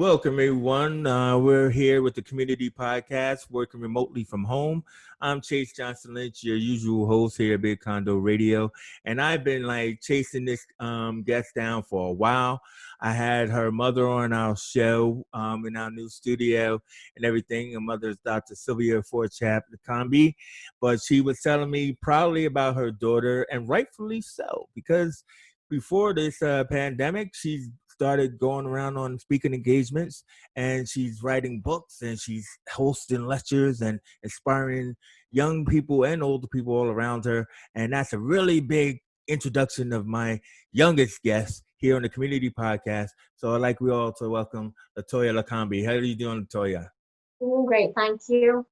Welcome, everyone. We're here with the Community Podcast, working remotely from home. I'm Chase Johnson Lynch, your usual host here at Big Condo Radio, and I've been chasing this guest down for a while. I had her mother on our show in our new studio and everything. Her mother is Dr. Sylvia Forchap Likambi, but she was telling me proudly about her daughter, and rightfully so, because before this pandemic, she's started going around on speaking engagements, and she's writing books, and she's hosting lectures and inspiring young people and older people all around her. And that's a really big introduction of my youngest guest here on the Community Podcast. So I'd like we all to welcome Latoya Likambi. How are you doing, Latoya? Doing great, thank you.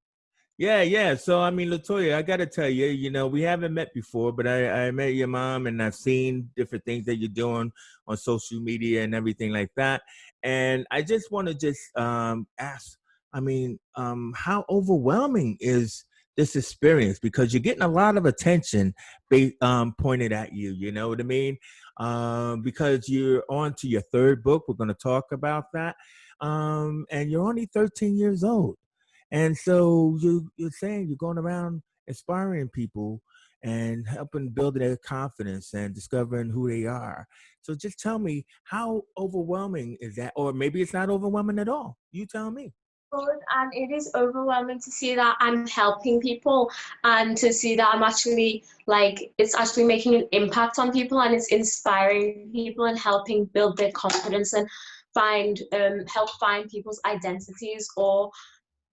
Yeah. So, I mean, Latoya, I got to tell you, we haven't met before, but I met your mom, and I've seen different things that you're doing on social media and everything like that. And I just want to ask, how overwhelming is this experience? Because you're getting a lot of attention pointed at you, you know what I mean? Because you're on to your third book. We're going to talk about that. And you're only 13 years old. And so you're saying you're going around inspiring people and helping build their confidence and discovering who they are. So just tell me, how overwhelming is that? Or maybe it's not overwhelming at all. You tell me. Good, and it is overwhelming to see that I'm helping people and to see that I'm actually it's actually making an impact on people, and it's inspiring people and helping build their confidence and help find people's identities, or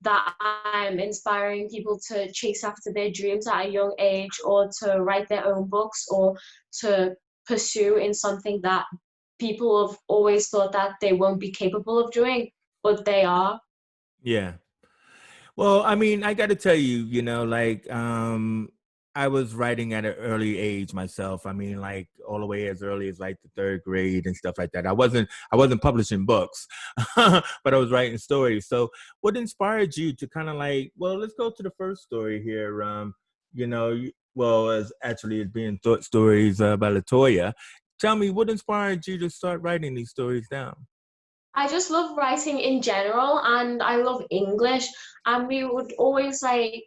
that I'm inspiring people to chase after their dreams at a young age, or to write their own books, or to pursue in something that people have always thought that they won't be capable of doing, but they are. Yeah. Well, I mean, I got to tell you, I was writing at an early age myself. I mean, all the way as early as the third grade and stuff like that. I wasn't publishing books, but I was writing stories. So what inspired you to kind of well, let's go to the first story here. As actually it's being stories by Latoya. Tell me, what inspired you to start writing these stories down? I just love writing in general, and I love English. And we would always write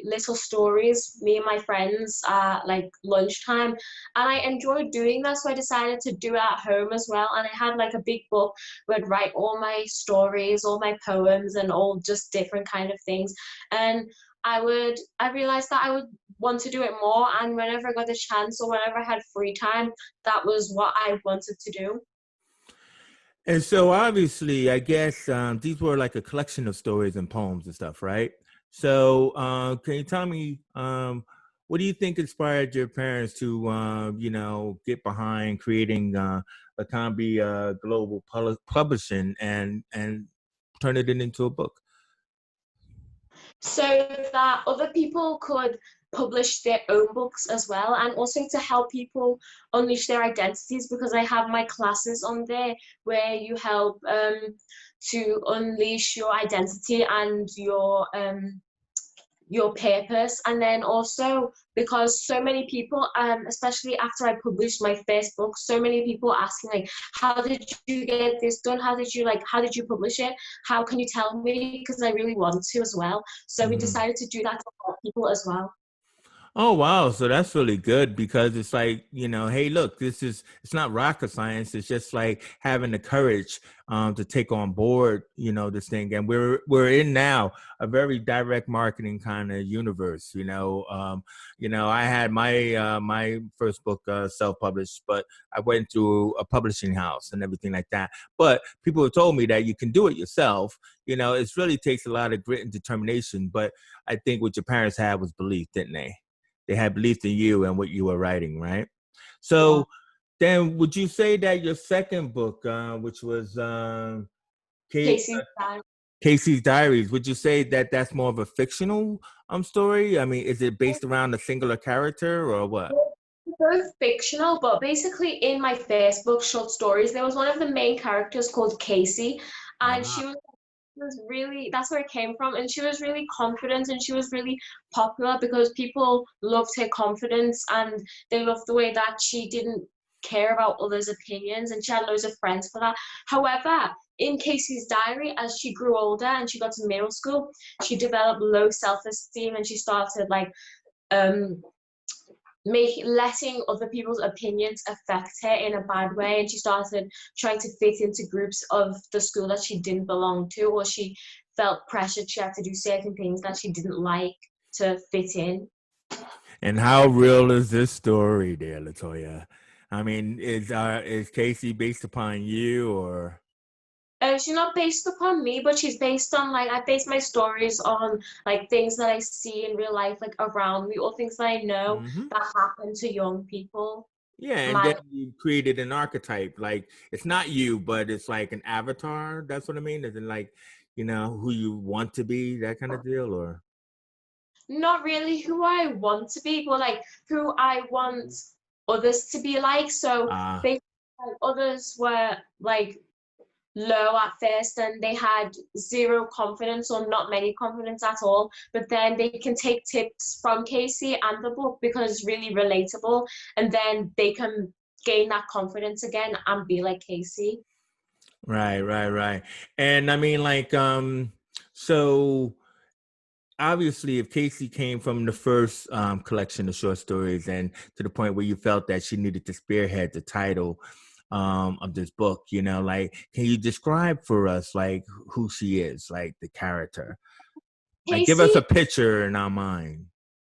little stories, me and my friends, lunchtime. And I enjoyed doing that, so I decided to do it at home as well. And I had a big book where I'd write all my stories, all my poems, and all just different kind of things. And I realized that I would want to do it more. And whenever I got the chance, or whenever I had free time, that was what I wanted to do. And so obviously, I guess these were like a collection of stories and poems and stuff, right? So can you tell me, what do you think inspired your parents to, get behind creating Likambi Global Publishing and turn it into a book? So that other people could publish their own books as well, and also to help people unleash their identities, because I have my classes on there where you help to unleash your identity and your purpose. And then also, because so many people, especially after I published my first book, so many people asking how did you get this done, how did you publish it, how can you tell me, because I really want to as well. So we decided to do that to help people as well. Oh, wow. So that's really good, because it's hey, look, it's not rocket science. It's just having the courage to take on board, this thing. And we're in now a very direct marketing kind of universe, I had my first book self-published, but I went through a publishing house and everything like that. But people have told me that you can do it yourself. It really takes a lot of grit and determination. But I think what your parents had was belief, didn't they? They had belief in you and what you were writing, right? So then would you say that your second book, which was Casey's Diaries, would you say that that's more of a fictional story? I mean, is it based around a singular character or what? Both fictional, but basically in my first book, Short Stories, there was one of the main characters called Casey, and she was really, that's where it came from, and she was really confident, and she was really popular because people loved her confidence, and they loved the way that she didn't care about others' opinions, and she had loads of friends for that. However, in Casey's diary, as she grew older and she got to middle school, she developed low self-esteem, and she started like um letting other people's opinions affect her in a bad way, and she started trying to fit into groups of the school that she didn't belong to, or she felt pressured she had to do certain things that she didn't like to fit in. And how real is this story there, Latoya? I mean, is Casey based upon you or? She's not based upon me, but she's based on like I base my stories on like things that I see in real life, like around me, or things that I know Mm-hmm. that happen to young people. Yeah, and My then you created an archetype. Like it's not you, but it's like an avatar. That's what I mean. Is it like, who you want to be, that kind of deal, or? Not really who I want to be, but like who I want others to be like. So Ah, they like, others were like low at first and they had zero confidence or not many confidence at all, but then they can take tips from Casey and the book because it's really relatable, and then they can gain that confidence again and be like Casey. right, right, right. And I mean, like, so obviously, if Casey came from the first collection of short stories and to the point where you felt that she needed to spearhead the title of this book, like, can you describe for us, like, who she is, like the character? Like, give us a Casey, picture in our mind.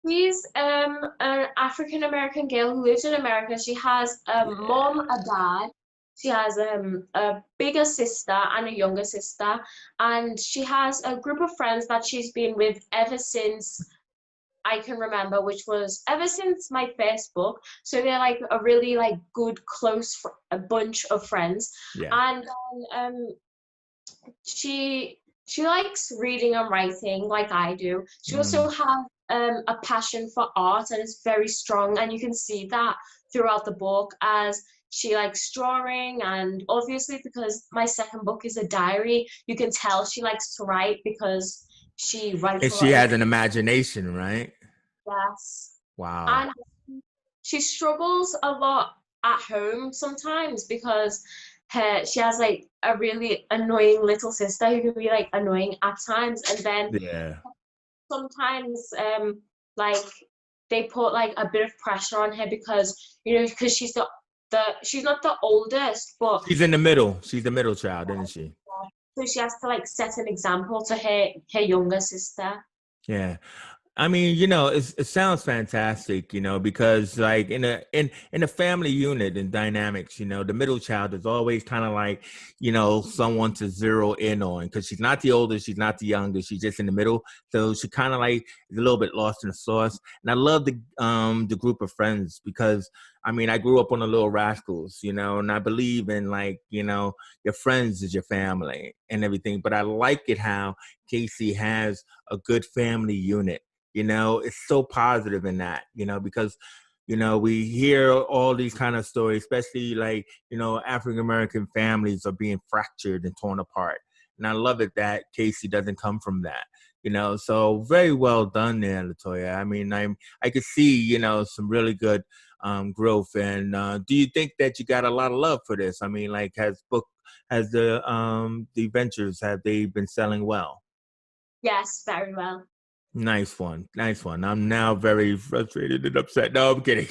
she's an African American girl who lives in America. She has a mom, Yeah. a dad. She has a bigger sister and a younger sister, and she has a group of friends that she's been with ever since I can remember, which was ever since my first book. So they're like a really like good, close a bunch of friends, Yeah. and she she likes reading and writing like I do. She also Mm. has a passion for art and is very strong, and you can see that throughout the book as she likes drawing, and obviously because my second book is a diary, you can tell she likes to write because she writes And a she lot in has an imagination, right? class. Wow. And she struggles a lot at home sometimes because she has like a really annoying little sister who can be like annoying at times, and then Yeah. sometimes like they put like a bit of pressure on her because because she's she's not the oldest, but She's in the middle. She's the middle child, isn't she? so she has to like set an example to her younger sister. Yeah. I mean, it sounds fantastic, because like in a family unit and dynamics, the middle child is always kind of like, someone to zero in on because she's not the oldest, she's not the youngest, she's just in the middle. So she kind of like is a little bit lost in the sauce. And I love the group of friends because I mean I grew up on the Little Rascals, and I believe in like, your friends is your family and everything. But I like it how Casey has a good family unit. It's so positive in that, because we hear all these kind of stories, especially like, African American families are being fractured and torn apart. And I love it that Casey doesn't come from that, so very well done there, Latoya. I mean, I could see, some really good growth. And do you think that you got a lot of love for this? I mean, like has the ventures, have they been selling well? Yes, very well. Nice one. Nice one. I'm now very frustrated and upset. No, I'm kidding.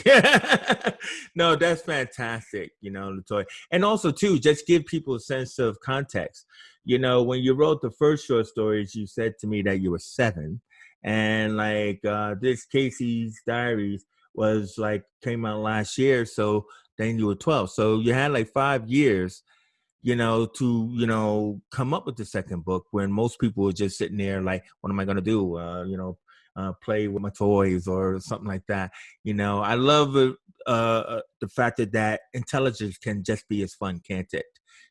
No, that's fantastic, Latoya. And also, too, just give people a sense of context. When you wrote the first short stories, you said to me that you were 7. And like this Casey's Diaries was like came out last year. So then you were 12. So you had like 5 years to, come up with the second book when most people were just sitting there like, what am I going to do? Play with my toys or something like that. I love the fact that intelligence can just be as fun, can't it?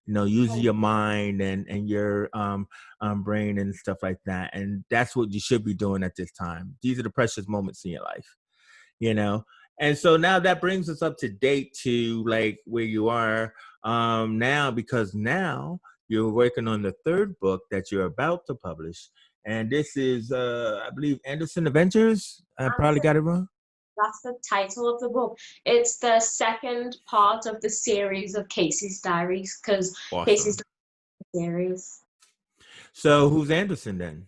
Using your mind and your brain and stuff like that. And that's what you should be doing at this time. These are the precious moments in your life, you know and so now that brings us up to date to like where you are now, because now you're working on the third book that you're about to publish, and this is I believe Anderson Adventures. I probably got it wrong. That's the title of the book. It's the second part of the series of Casey's Diaries, because Casey's Awesome. series. So who's Anderson then?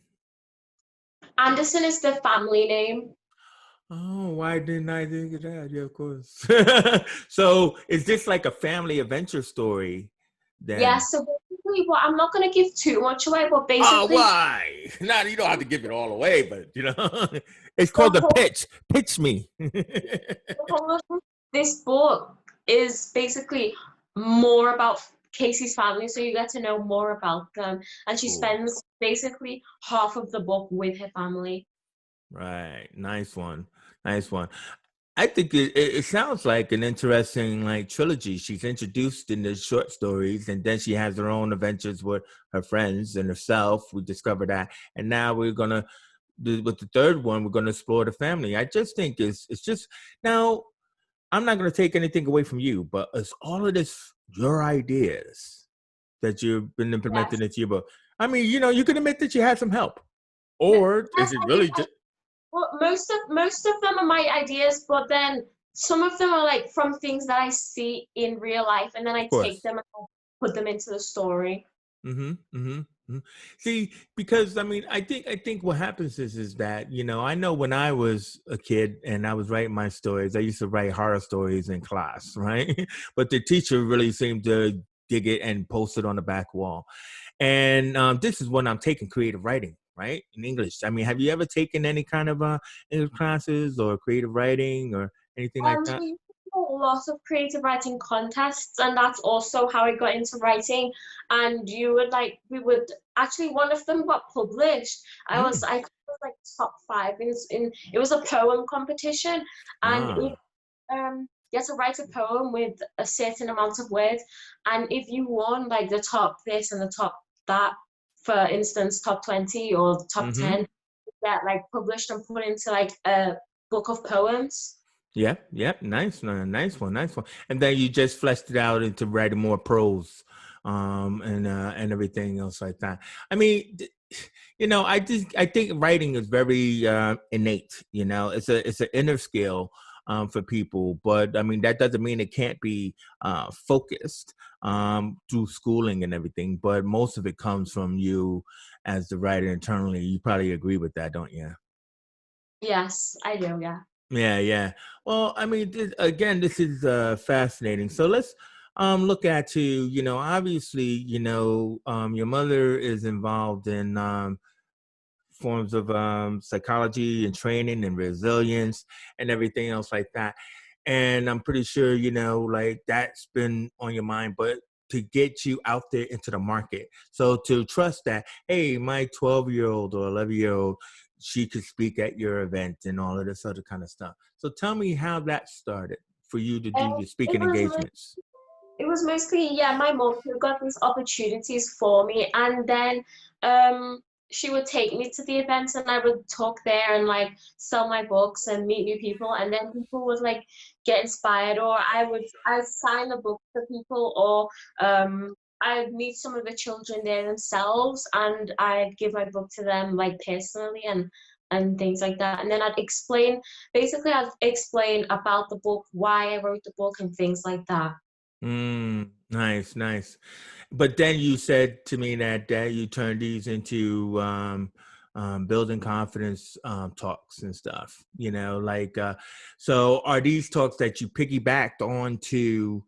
Anderson is the family name. Oh, why didn't I think of that? Yeah, of course. So is this like a family adventure story Yeah, then? so basically, what I'm not going to give too much away, but Oh, basically, why? Now you don't have to give it all away, but it's the called the whole, pitch. Pitch me. the whole of this book is basically more about Casey's family, so you get to know more about them. And she Cool. spends basically half of the book with her family. Right. Nice one. Nice one. I think it sounds like an interesting like trilogy. She's introduced in the short stories, and then she has her own adventures with her friends and herself. We discovered that, and now we're gonna with the third one, we're gonna explore the family. I just think it's just now. I'm not gonna take anything away from you, but it's all of this your ideas that you've been Yes. implementing into your book. I mean, you can admit that you had some help, Yes, or is it I really do. just Well, most of them are my ideas, but then some of them are like from things that I see in real life, and then of I take course? them and I put them into the story. Mm-hmm. Mm-hmm. Mm-hmm. See, because I think what happens is that I know when I was a kid and I was writing my stories, I used to write horror stories in class, right? But the teacher really seemed to dig it and post it on the back wall. And this is when I'm taking creative writing, right, in English. I mean, have you ever taken any kind of English classes or creative writing or anything like that? We used to do a lot of creative writing contests, and that's also how I got into writing. And we would actually, one of them got published. Mm. I was like top five in it was a poem competition, and Ah. you had to write a poem with a certain amount of words, and if you won like the top this and the top that, for instance, top 20 or top Mm-hmm. 10, you get like published and put into like a book of poems. Yep, yep, nice, nice one, nice one. And then you just fleshed it out into writing more prose, and everything else like that. I mean, I think writing is very innate. It's an inner skill for people, but I mean that doesn't mean it can't be focused through schooling and everything. But most of it comes from you as the writer internally. You probably agree with that, don't you? Yes, I do, yeah. Yeah, yeah. Well, I mean, this is fascinating. So let's look at obviously, your mother is involved in forms of psychology and training and resilience and everything else like that. And I'm pretty sure, like that's been on your mind, but to get you out there into the market. So to trust that, hey, my 12-year-old or 11-year-old, she could speak at your event and all of this other kind of stuff. So tell me how that started for you to do Um, your it speaking was engagements. it was mostly, yeah, my mom who got these opportunities for me, and then um she would take me to the events, and I would talk there and like sell my books and meet new people, and then people would like get inspired, or I'd sign a book for people, or I'd meet some of the children there themselves, and I'd give my book to them like personally, and things like that. And then I'd explain about the book, why I wrote the book, and things like that. Nice, nice. But then you said to me that you turned these into building confidence talks and stuff. So are these talks that you piggybacked onto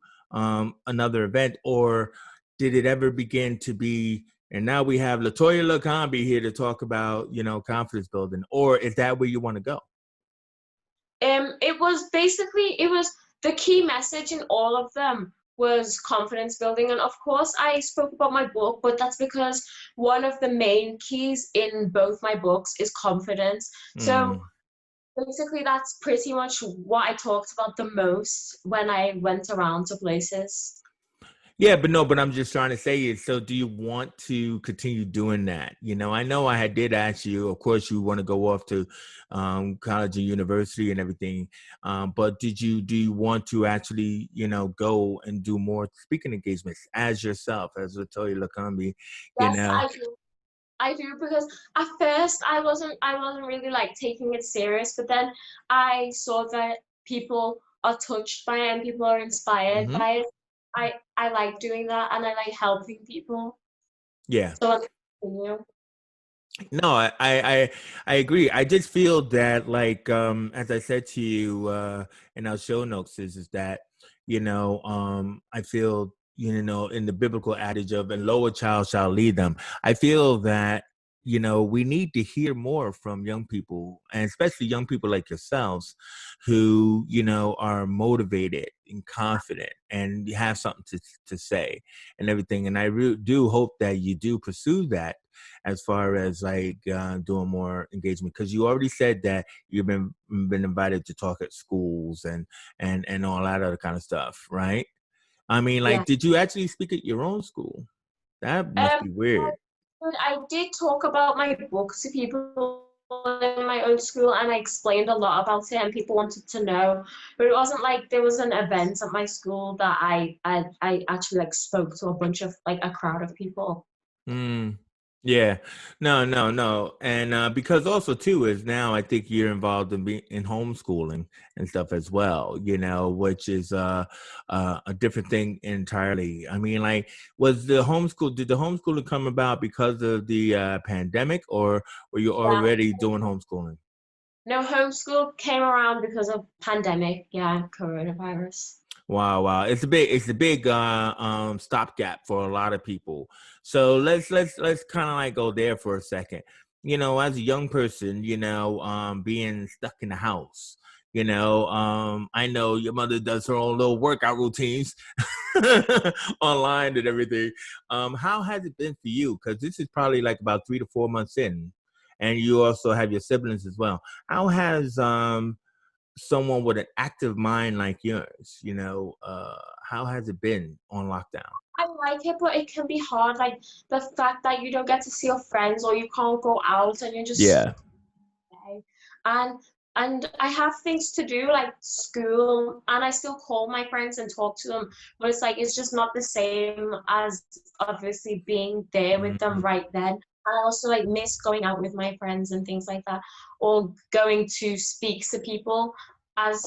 another event, or did it ever begin to be? And now we have Latoya Likambi here to talk about confidence building, or is that where you want to go? It was the key message in all of them was confidence building. And of course, I spoke about my book, but that's because one of the main keys in both my books is confidence. So Mm. basically, that's pretty much what I talked about the most when I went around to places. Yeah, but no, but I'm just trying to say it. So do you want to continue doing that? I know did ask you, of course, you want to go off to college and university and everything. But do you want to actually, go and do more speaking engagements as yourself, as Latoya Lakambi, you Yes, know? I do. I do, because at first I wasn't really like taking it serious, but then I saw that people are touched by it and people are inspired Hmm. by it. I like doing that, and I like helping people. Yeah. So I'll continue. No, I agree. I just feel that, like, as I said to you in our show notes, is that, I feel, in the biblical adage of "and lo, a child shall lead them." I feel that, we need to hear more from young people, and especially young people like yourselves, who, are motivated and confident and have something to say and everything. And I do hope that you do pursue that, as far as like doing more engagement, because you already said that you've been invited to talk at schools and all that other kind of stuff, right? I mean, Yeah. like, did you actually speak at your own school? That must Um, be weird. I did talk about my book to people in my own school, and I explained a lot about it, and people wanted to know. But it wasn't like there was an event at my school that I actually like spoke to a bunch of like a crowd of people. Mm, yeah, no, no, no, and because also too is now I think you're involved in homeschooling and stuff as well. Which is a different thing entirely. I mean, like, did the homeschooling come about because of the pandemic, or were you Yeah. already doing homeschooling? No, homeschool came around because of pandemic. Yeah, coronavirus. Wow, wow. It's a big stopgap for a lot of people. So let's kind of like go there for a second. As a young person, being stuck in the house, I know your mother does her own little workout routines online and everything. How has it been for you? Because this is probably like about 3 to 4 months in, and you also have your siblings as well. How has someone with an active mind like yours, how has it been on lockdown? I like it, but it can be hard. Like the fact that you don't get to see your friends or you can't go out and you're just Yeah. day. And I have things to do like school, and I still call my friends and talk to them, but it's like it's just not the same as obviously being there with them Mhm. right then. I also like miss going out with my friends and things like that, or going to speak to people Yeah. as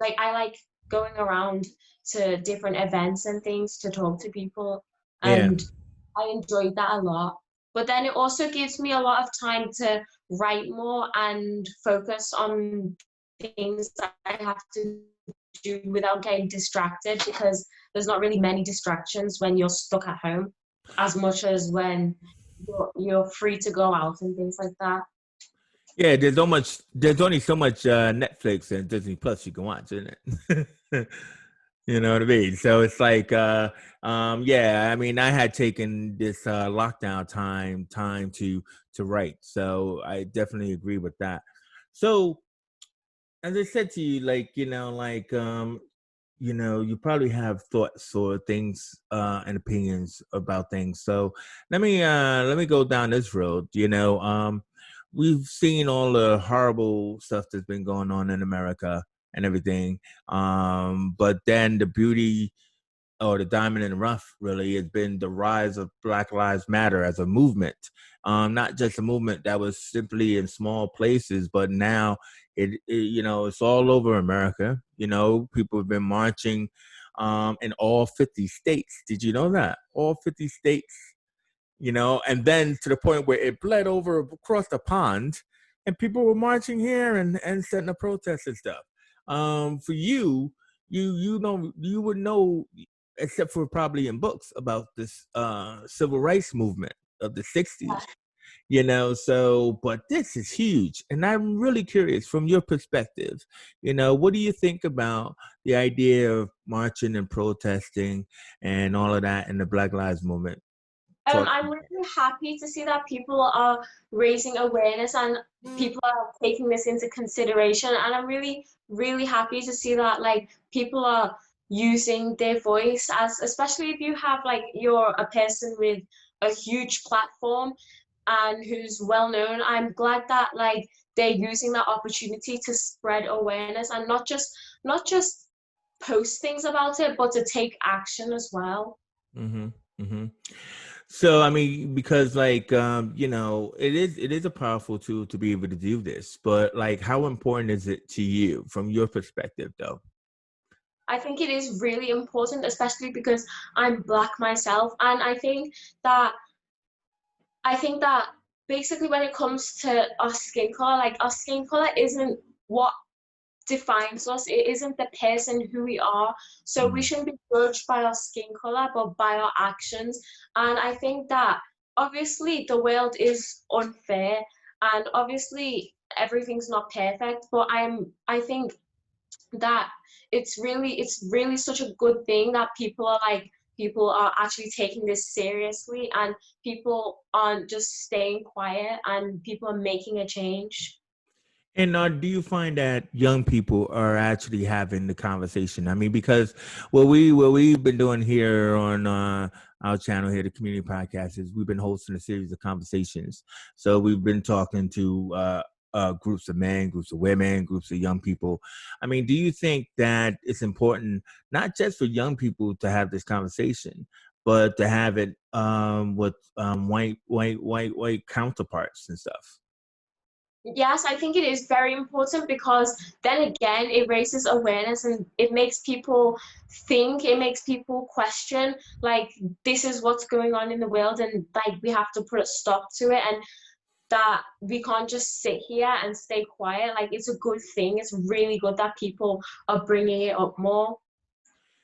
like I like going around to different events and things to talk to people, Yeah. and I enjoyed that a lot. But then it also gives me a lot of time to write more and focus on things that I have to do without getting distracted, because there's not really many distractions when you're stuck at home as much as when you're free to go out and things like that. Yeah, there's only so much Netflix and Disney Plus you can watch, isn't it? You know what I mean? So it's like yeah, I mean, I had taken this lockdown time to write. So I definitely agree with that. So as I said to you, like, you probably have thoughts or things and opinions about things. So let me go down this road. We've seen all the horrible stuff that's been going on in America and everything. But then the beauty, or the diamond in the rough, really has been the rise of Black Lives Matter as a movement. Not just a movement that was simply in small places, but now it's all over America. People have been marching in all 50 states. Did you know that? All 50 states, and then to the point where it bled over across the pond, and people were marching here and setting up protests and stuff. For you, you would know, except for probably in books, about this civil rights movement of the 60s. So, but this is huge, and I'm really curious from your perspective. What do you think about the idea of marching and protesting and all of that in the Black Lives Movement? Talk. I'm really happy to see that people are raising awareness and people are taking this into consideration. And I'm really, really happy to see that like people are using their voice, as especially if you have like you're a person with a huge platform and who's well known. I'm glad that like they're using that opportunity to spread awareness and not just post things about it, but to take action as well. Mm-hmm. Mm-hmm. So I mean, because like it is a powerful tool to be able to do this, but like how important is it to you from your perspective though? I think it is really important, especially because I'm Black myself, and that I think that basically when it comes to our skin color, like our skin color isn't what defines us. It isn't the person who we are. So we Mm. shouldn't be judged by our skin color, but by our actions. And I think that obviously the world is unfair, and obviously everything's not perfect. But I think that it's really such a good thing that people are actually taking this seriously, and people aren't just staying quiet, and people are making a change. And do you find that young people are actually having the conversation? I mean, because what we've been doing here on our channel here, the community podcast, is we've been hosting a series of conversations. So we've been talking to groups of men, groups of women, groups of young people. I mean, do you think that it's important not just for young people to have this conversation, but to have it with white counterparts and stuff? Yes, I think it is very important, because then again, it raises awareness, and it makes people think, it makes people question, like, this is what's going on in the world, and like we have to put a stop to it, and that we can't just sit here and stay quiet. Like, it's a good thing. It's really good that people are bringing it up more.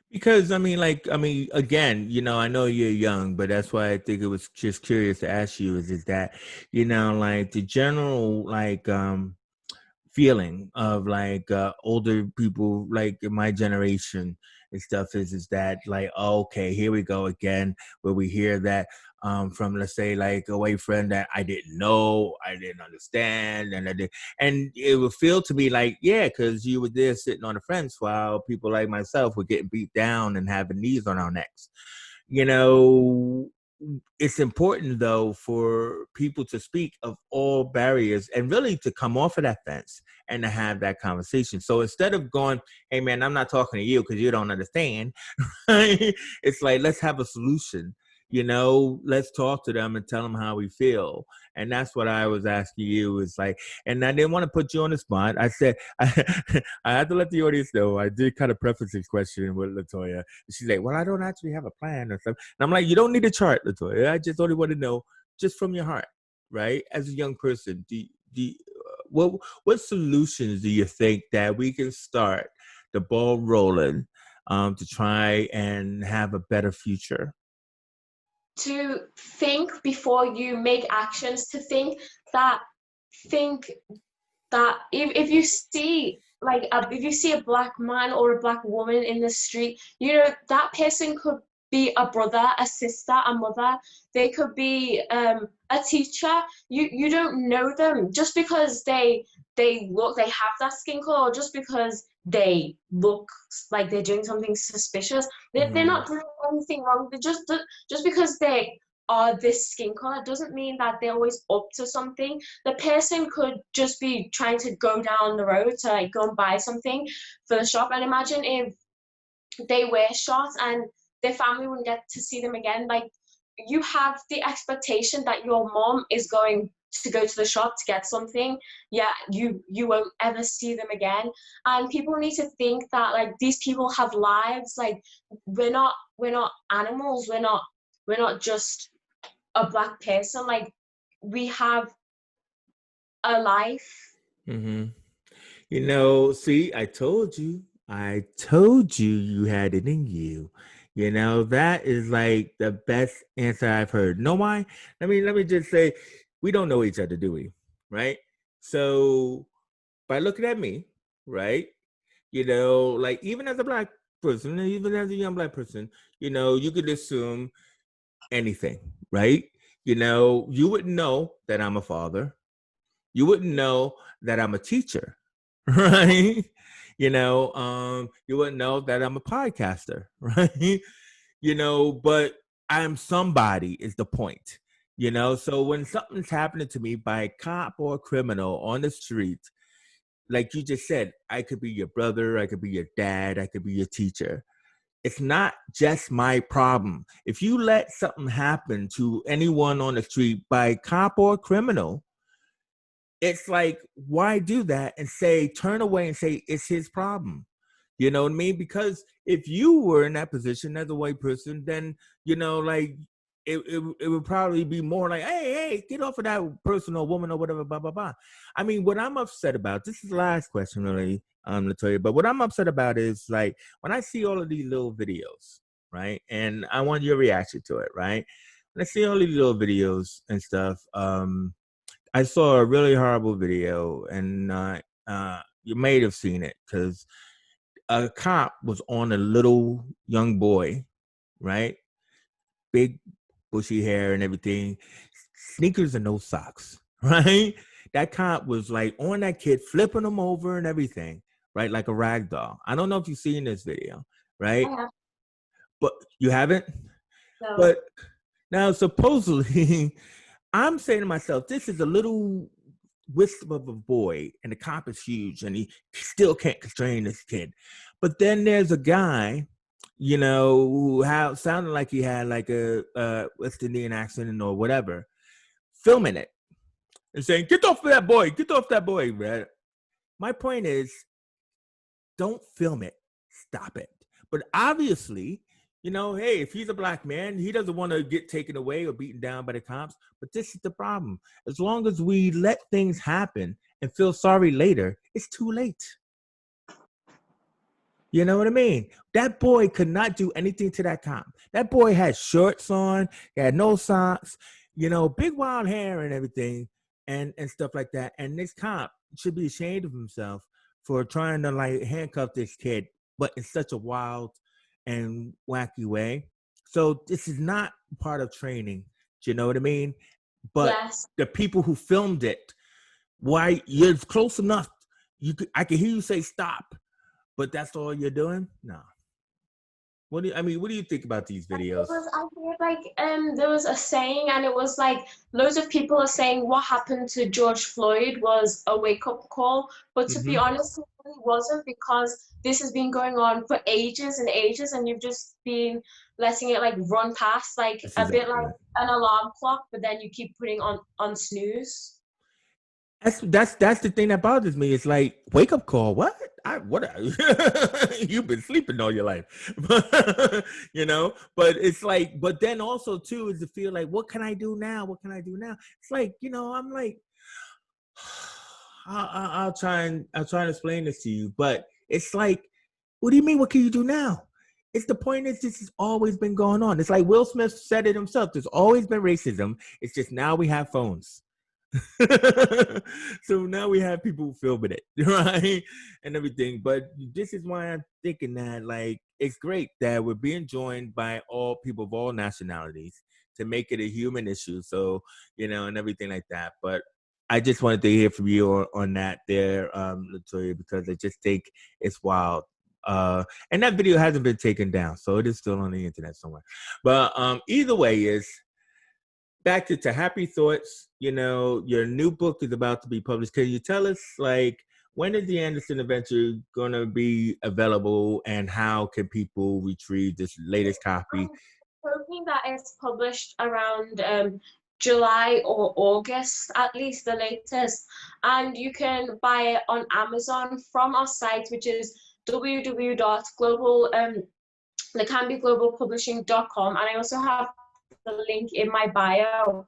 Because again, I know you're young, but that's why I think it was just curious to ask you is that, like the general feeling of like older people like in my generation and stuff is that like, oh, okay, here we go again, where we hear that from, let's say, like a white friend that I didn't know, I didn't understand, and I did, and it would feel to me like, yeah, because you were there sitting on the fence while people like myself were getting beat down and having knees on our necks. you know it's important though for people to speak of all barriers and really to come off of that fence and to have that conversation. So instead of going, hey man, I'm not talking to you because you don't understand, it's like, let's have a solution. Let's talk to them and tell them how we feel. And that's what I was asking you is like, and I didn't want to put you on the spot. I said, I had to let the audience know. I did kind of preface this question with Latoya. She's like, well, I don't actually have a plan or something. And I'm like, you don't need a chart, Latoya. I just only want to know just from your heart, right? As a young person, what solutions do you think that we can start the ball rolling to try and have a better future? To think before you make actions, to that think that if you see if you see a Black man or a Black woman in the street, that person could be a brother, a sister, a mother. They could be a teacher. You don't know them just because they have that skin color, or just because they look like they're doing something suspicious. They're Mm-hmm. not doing anything wrong. They just because they are this skin color doesn't mean that they're always up to something. The person could just be trying to go down the road to like go and buy something for the shop, and imagine if they were shot and their family wouldn't get to see them again. Like, you have the expectation that your mom is going to go to the shop to get something. Yeah, you won't ever see them again. And people need to think that like these people have lives. Like, we're not animals. We're not just a Black person. Like, we have a life. Mm-hmm. See, I told you you had it in you. That is like the best answer I've heard. Know why? Let me just say, we don't know each other, do we? Right? So by looking at me, right? Like even as a Black person, even as a young Black person, you could assume anything, right? You wouldn't know that I'm a father. You wouldn't know that I'm a teacher, right? You wouldn't know that I'm a podcaster, right? But I'm somebody is the point. So when something's happening to me by a cop or a criminal on the street, like you just said, I could be your brother, I could be your dad, I could be your teacher. it's not just my problem. If you let something happen to anyone on the street by cop or criminal, it's like, why do that and say, turn away and say it's his problem? You know what I mean? Because if you were in that position as a white person, then, like it would probably be more like, hey, get off of that person or woman or whatever, blah, blah, blah. I mean, what I'm upset about, this is the last question really, Latoya, but what I'm upset about is like when I see all of these little videos, right? And I want your reaction to it, right? When I see all these little videos and stuff, I saw a really horrible video, and you may have seen it because a cop was on a little young boy, right? Big bushy hair and everything, sneakers and no socks, right? That cop was like on that kid, flipping him over and everything, right? Like a rag doll. I don't know if you've seen this video, right? I have But you haven't? no. But now supposedly I'm saying to myself, this is a little wisp of a boy, and the cop is huge, and he still can't constrain this kid. But then there's a guy, who sounded like he had like a West Indian accent or whatever, filming it and saying, "Get off of that boy! Get off that boy!" Right? My point is, don't film it. Stop it. But obviously, hey, if he's a black man, he doesn't want to get taken away or beaten down by the cops. But this is the problem. As long as we let things happen and feel sorry later, it's too late. You know what I mean? That boy could not do anything to that cop. That boy had shorts on, he had no socks, big wild hair and everything, and stuff like that. And this cop should be ashamed of himself for trying to like handcuff this kid, but in such a wild and wacky way. So this is not part of training. Do you know what I mean? But Yes. the people who filmed it, why you're close enough. I can hear you say stop, but that's all you're doing? No. What do you think about these videos? I heard like there was a saying, and it was like loads of people are saying what happened to George Floyd was a wake-up call, but to be Mm-hmm. honest, it really wasn't, because this has been going on for ages and ages, and you've just been letting it like run past, like That's a bit exactly like right. an alarm clock, but then you keep putting on snooze. That's the thing that bothers me. It's like wake up call. What? You've been sleeping all your life, But it's like, but then also too is to feel like, what can I do now? What can I do now? It's like, I'm like, I'll try and explain this to you, but it's like, what do you mean? What can you do now? It's the point is this has always been going on. It's like Will Smith said it himself. There's always been racism. It's just now we have phones. So now we have people filming it, right? And everything. But this is why I'm thinking that like it's great that we're being joined by all people of all nationalities to make it a human issue. So, and everything like that. But I just wanted to hear from you on that there, Latoya, because I just think it's wild. And that video hasn't been taken down, so it is still on the internet somewhere. But either way is back to happy thoughts. Your new book is about to be published. Can you tell us like when is the Anderson Adventure going to be available, and how can people retrieve this latest copy? I'm hoping that it's published around July or August, at least the latest. And you can buy it on Amazon from our site, which is www.global likambiglobalpublishing.com. And I also have the link in my bio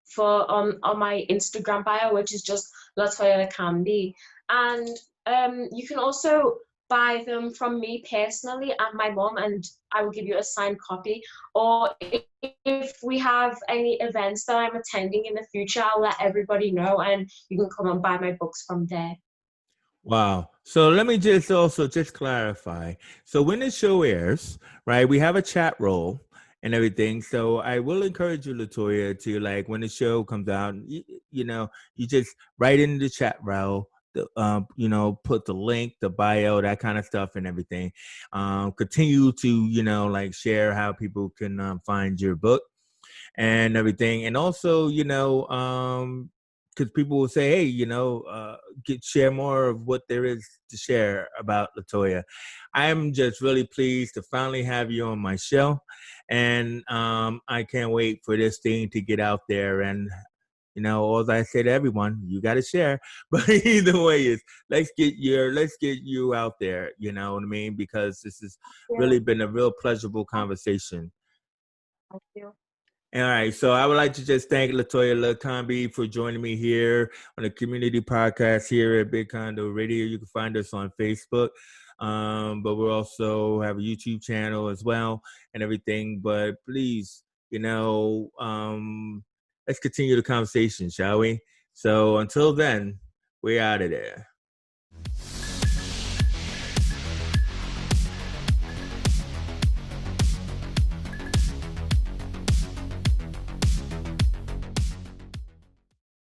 for on my Instagram bio, which is just Latoya Likambi. And you can also buy them from me personally and my mom, and I will give you a signed copy. Or if we have any events that I'm attending in the future, I'll let everybody know, and you can come and buy my books from there. Wow. So let me just clarify. So when the show airs, right, we have a chat roll and everything. So I will encourage you, Latoya, to like when the show comes out, you just write in the chat roll, put the link, the bio, that kind of stuff and everything. Continue to, like share how people can find your book and everything. And also, because people will say, hey, share more of what there is to share about Latoya. I'm just really pleased to finally have you on my show, and I can't wait for this thing to get out there. And all I say to everyone, you got to share. But either way, is let's get you out there. You know what I mean? Because this has really been a real pleasurable conversation. Thank you. All right, so I would like to just thank Latoya Likambi for joining me here on the community podcast here at Big Condo Radio. You can find us on Facebook, but we also have a YouTube channel as well and everything. But please, let's continue the conversation, shall we? So until then, we're out of there.